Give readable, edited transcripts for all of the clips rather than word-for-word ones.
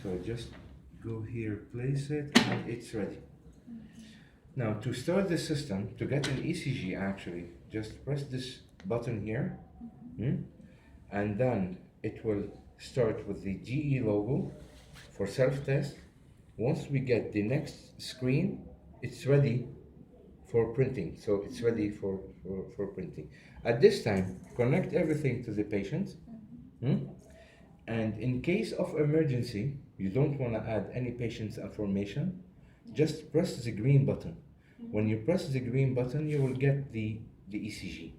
So just go here, place it, and it's ready. Now to start the system, to get an ECG actually, just press this button here, and then it will start with the GE logo for self-test. Once we get the next screen, it's ready for printing. So it's ready for printing. At this time, connect everything to the patient. And in case of emergency, you don't want to add any patient's information, just press the green button. When you press the green button, you will get the ECG.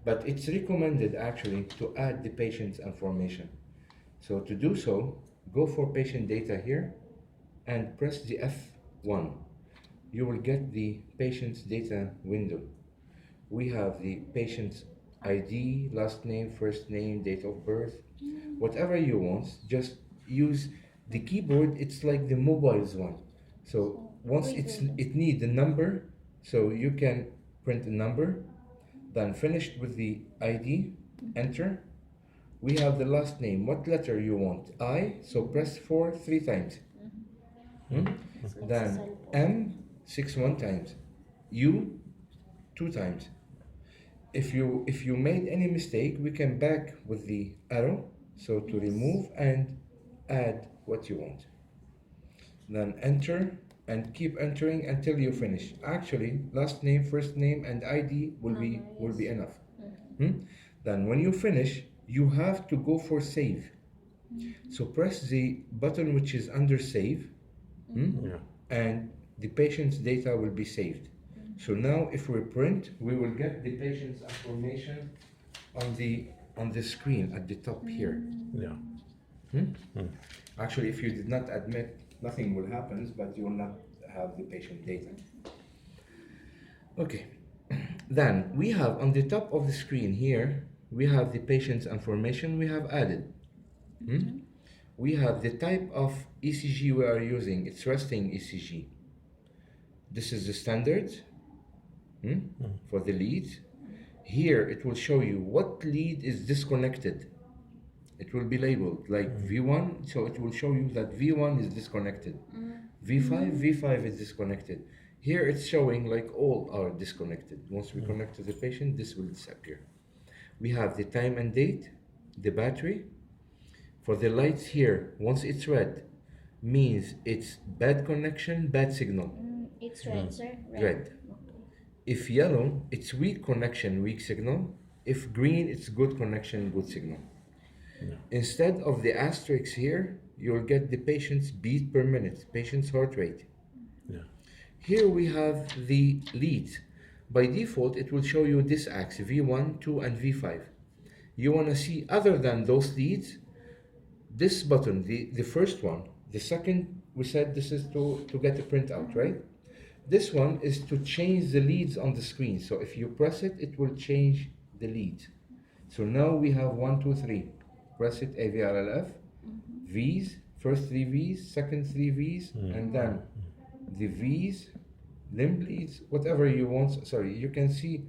But it's recommended actually to add the patient's information. So to do so, go for patient data here and press the F1. You will get the patient's data window. We have the patient's ID, last name, first name, date of birth, whatever you want. Just use the keyboard. It's like the mobile's one. So once it needs a number, so you can print a number. Then finished with the ID, enter. We have the last name. What letter you want? I. So press 4 3 times. Then M 6 1 times. U 2 times. If you made any mistake, we can back with the arrow, so to remove and add what you want. Then enter and keep entering until you finish. Actually, last name, first name, and ID will be enough. Then when you finish, you have to go for save. So press the button which is under save, and the patient's data will be saved. So now if we print, we will get the patient's information on the screen at the top here. Actually, if you did not admit, nothing will happen, but you will not have the patient data. Okay. Then we have on the top of the screen here, we have the patient's information we have added. We have the type of ECG we are using. It's resting ECG. This is the standard for the lead. Here it will show you what lead is disconnected. It will be labeled like V1, so it will show you that V1 is disconnected. V5 is disconnected. Here it's showing like all are disconnected. Once we connect to the patient, this will disappear. We have the time and date, the battery. For the lights here, once it's red, means it's bad connection, bad signal. It's red, sir. Red. If yellow, it's weak connection, weak signal. If green, it's good connection, good signal. Instead of the asterisk here, you'll get the patient's beat per minute, patient's heart rate. Here we have the leads. By default, it will show you this axis, V1, 2, and V5. You want to see other than those leads, this button, the first one. The second, we said this is to get a printout, right? This one is to change the leads on the screen. So if you press it, it will change the leads. So now we have 1, 2, 3. Press it, AVRLF, V's, first 3 V's, second 3 V's, and then the V's, limb leads, whatever you want. Sorry, you can see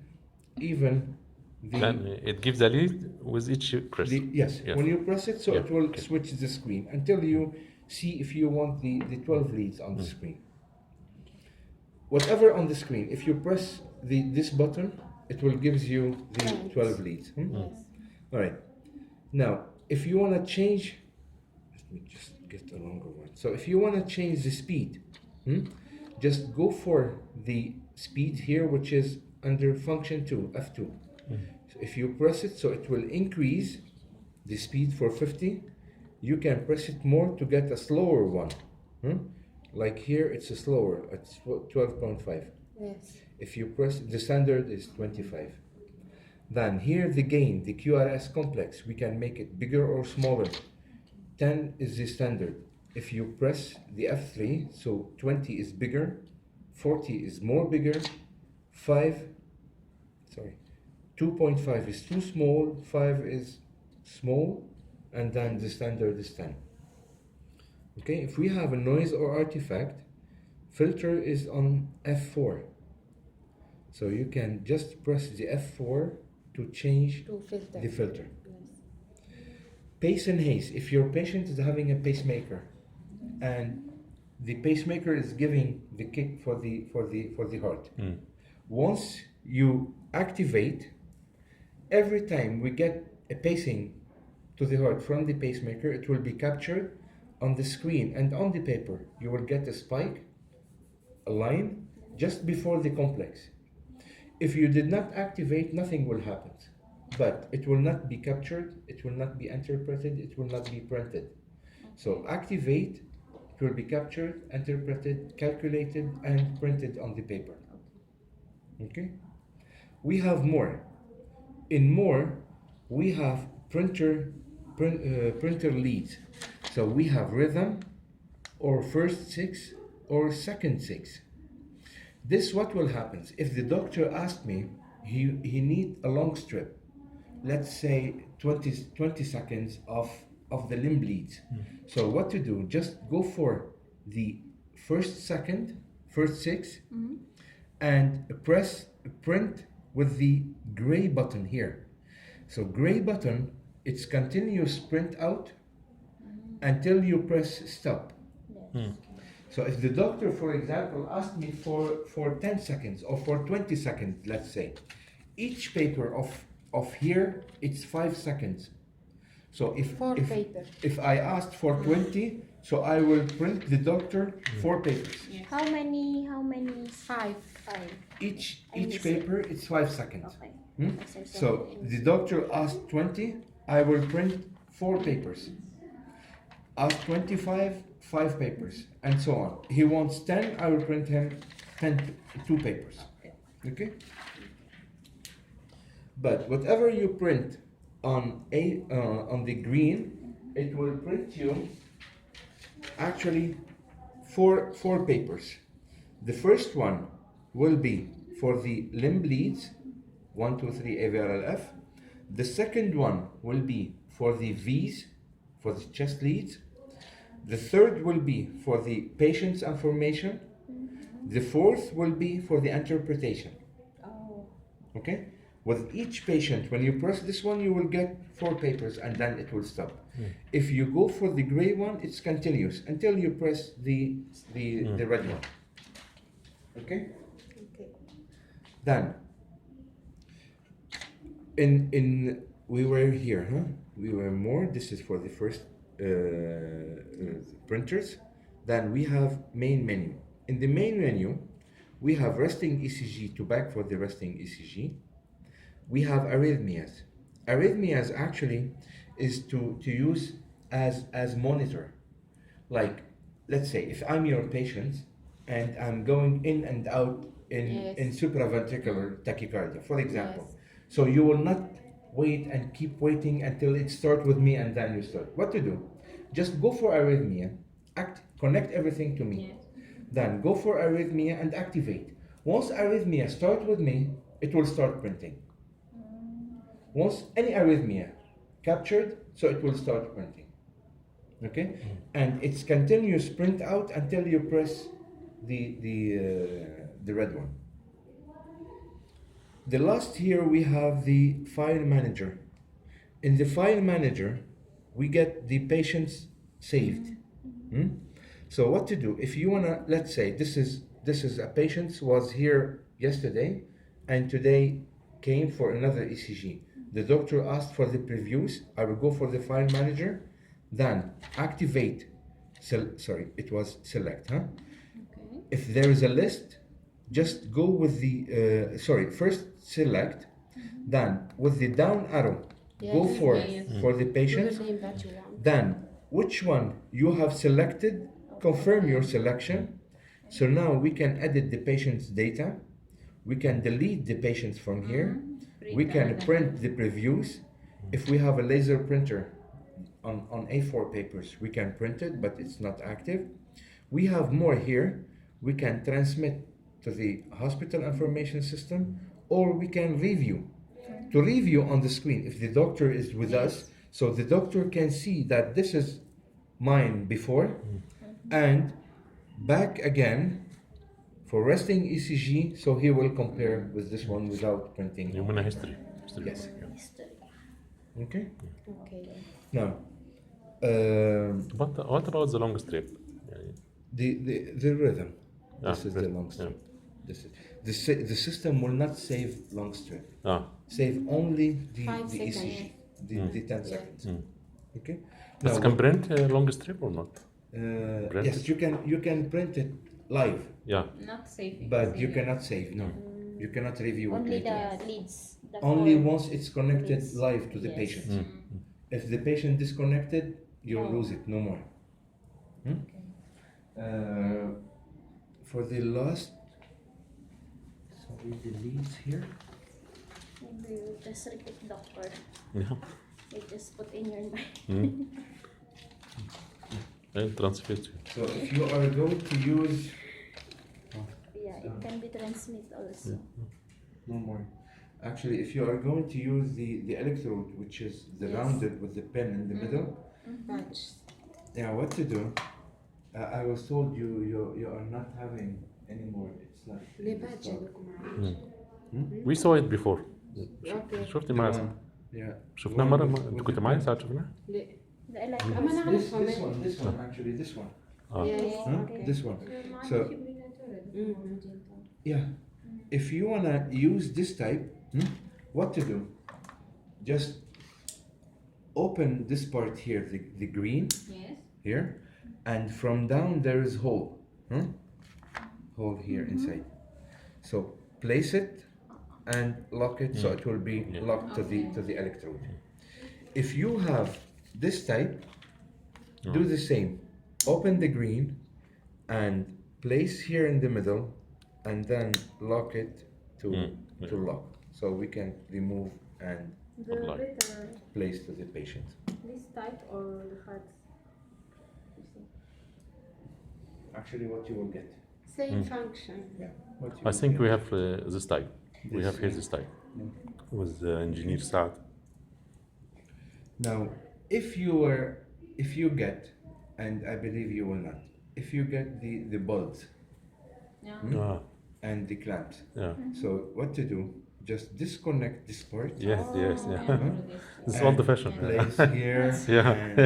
even And it gives a lead with each press. yes, when you press it, so it will switch the screen until you see if you want the 12 leads on the screen. Whatever on the screen, if you press this button, it will gives you the 12 leads. All right. Now, if you want to change, let me just get a longer one. So if you want to change the speed, just go for the speed here, which is under function 2, F2. So if you press it, so it will increase the speed for 50. You can press it more to get a slower one. Like here, it's a slower, it's 12.5. Yes. If you press, the standard is 25. Then here the gain, the QRS complex, we can make it bigger or smaller. 10 is the standard. If you press the F3, so 20 is bigger, 40 is more bigger, 2.5 is too small, 5 is small, and then the standard is 10. Okay, if we have a noise or artifact, filter is on F4. So you can just press the F4 to change the filter. Yes. Pace and haze. If your patient is having a pacemaker, and the pacemaker is giving the kick for the heart. Once you activate, every time we get a pacing to the heart from the pacemaker, it will be captured on the screen and on the paper. You will get a spike, a line, just before the complex. If you did not activate, nothing will happen. But it will not be captured, it will not be interpreted, it will not be printed. So activate, it will be captured, interpreted, calculated, and printed on the paper. Okay? We have more. In more, we have printer leads. So we have rhythm, or first 6, or second 6. This what will happen. If the doctor asked me, he need a long strip, let's say 20 seconds of the limb leads. So what to do? Just go for the first 6, and print with the gray button here. So gray button, it's continuous print out until you press stop. So if the doctor, for example, asked me for 10 seconds or for 20 seconds, let's say, each paper of here, it's 5 seconds. So if I asked for 20, so I will print the doctor 4 papers. How many? 5. Each paper is 5 seconds. Okay. So the doctor asked 20, I will print 4 papers. Asked 25, 5 papers, and so on. He wants 10, I will print him 2 papers. Okay? But whatever you print on the green, it will print you actually 4 papers. The first one will be for the limb leads, 1, 2, 3, AVRLF. The second one will be for the V's, for the chest leads. The third will be for the patient's information. The fourth will be for the interpretation. Oh. Okay? With each patient, when you press this one, you will get 4 papers and then it will stop. If you go for the gray one, it's continuous until you press the red one. Okay? Okay. Then, we were here, huh? We were more. This is for the first printers. Then we have main menu. In the main menu, we have resting ECG to back for the resting ECG. We have arrhythmias. Arrhythmias actually is to use as monitor. Like, let's say if I'm your patient and I'm going in and out in supraventricular tachycardia, for example. So you will not wait and keep waiting until it starts with me and then you start. What to do? Just go for arrhythmia, connect everything to me. Then go for arrhythmia and activate. Once arrhythmia starts with me, it will start printing. Once any arrhythmia captured, so it will start printing. Okay? And it's continuous print out until you press the red one. The last here we have the file manager. In the file manager, we get the patients saved. So what to do? If you wanna, let's say this is a patient who was here yesterday and today came for another ECG. The doctor asked for the previews. I will go for the file manager, then activate. It was select, huh? Okay. If there is a list, just go with the first select, then with the down arrow, go for the patient. Then which one you have selected, confirm your selection. So now we can edit the patient's data. We can delete the patients from here. We can print the previews. If we have a laser printer on A4 papers, we can print it, but it's not active. We have more here. We can transmit to the hospital information system, or we can review. To review on the screen, if the doctor is with us, so the doctor can see that this is mine before, and back again for resting ECG, so he will compare with this one without printing. Human history. Yes. History. Okay. Okay. Now, But what about the long strip? يعني The rhythm. This is the rhythm, long yeah. strip. This is the system will not save long strip. Save only the 5 ECG, seconds. the 10 seconds. Okay. But you can print a long strip or not? Print Yes, it? you can print it live, Yeah. Not saving. but you cannot save. No, you cannot review it Only later. the leads. The Only cord. once it's connected Leads. live to the Yes. patient. Mm. If the patient disconnected, you'll No. lose it. No more. For the last, sorry, the leads here. Maybe you just repeat, doctor. Yeah. You just put in your mind. And transfer to. So if you are going to use, Yeah, it can be transmitted also. no more. Actually, if you are going to use the electrode, which is the Yes. rounded with the pin in the middle, Patch. yeah, what to do? I was told you are not having anymore. It's not. ليه بقى جايبكم معايا؟ We saw it before. اوكي شفتي معايا صح؟ Yeah. شفناه مرة انت كنت معايا ساعة شفناه؟ ليه؟ The electric. أما أنا This أعرفها one, this one, actually, this one. Yes. Okay. This one. So, yeah, if you wanna use this type, what to do? Just open this part here, the green Yes. here, and from down there is hole, hole here inside. So place it and lock it so it will be locked to the electrode. If you have this type, do the same. Open the green and place here in the middle, and then lock it to lock, so we can remove and The Apply. better place to the patient. this type or the cards? Actually, what you will get. Same function. Yeah. What you I will think get. we have this type. We This, have here yeah. this type. With engineer Saad. Now, if you get, and I believe you will not, if you get the bulbs and the clamps, Yeah. so what to do? Just disconnect this part. Yes, yes, yeah. This is and old fashioned. Place here. Yeah. and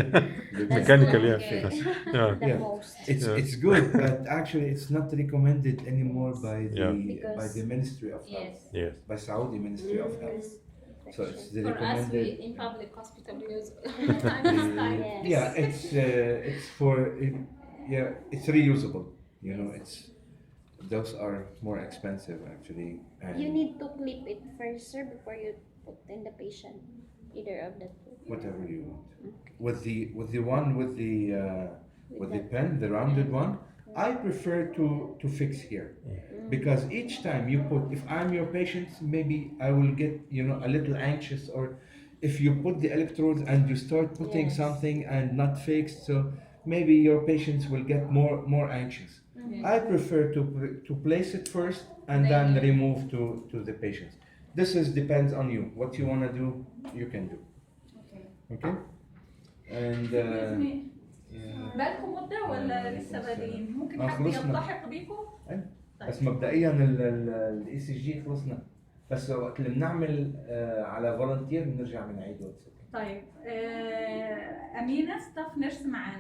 look at Mechanical, the yeah. fix. Yeah. The Yeah. most. It's good, but actually it's not recommended anymore by the Because- Ministry of Health, Yes. Yes. by Saudi Ministry of Health. So it's the For us, we recommended. in public hospital we use time to time. Yes. Yeah, it's for it's reusable. You know, those are more expensive actually. And You need to clip it first, sir, before you put in the patient. Either of the two. whatever you want. With the one with the pen, the rounded one, I prefer to fix here, because each time you put, if I'm your patient, maybe I will get a little anxious, or if you put the electrodes and you start putting Yes. something and not fixed, so maybe your patients will get more anxious. I prefer to place it first and then remove to the patients. This depends on you. What you want to do, you can do. Okay? And بالكم مدة ولا لسه بادئين؟ ممكن حد خلصنا. يلتحق بيكم؟ بس مبدئيا الاي سي جي خلصنا، بس وقت اللي بنعمل على فولنتير بنرجع بنعيده. طيب أمينة ستاف نيرس معانا.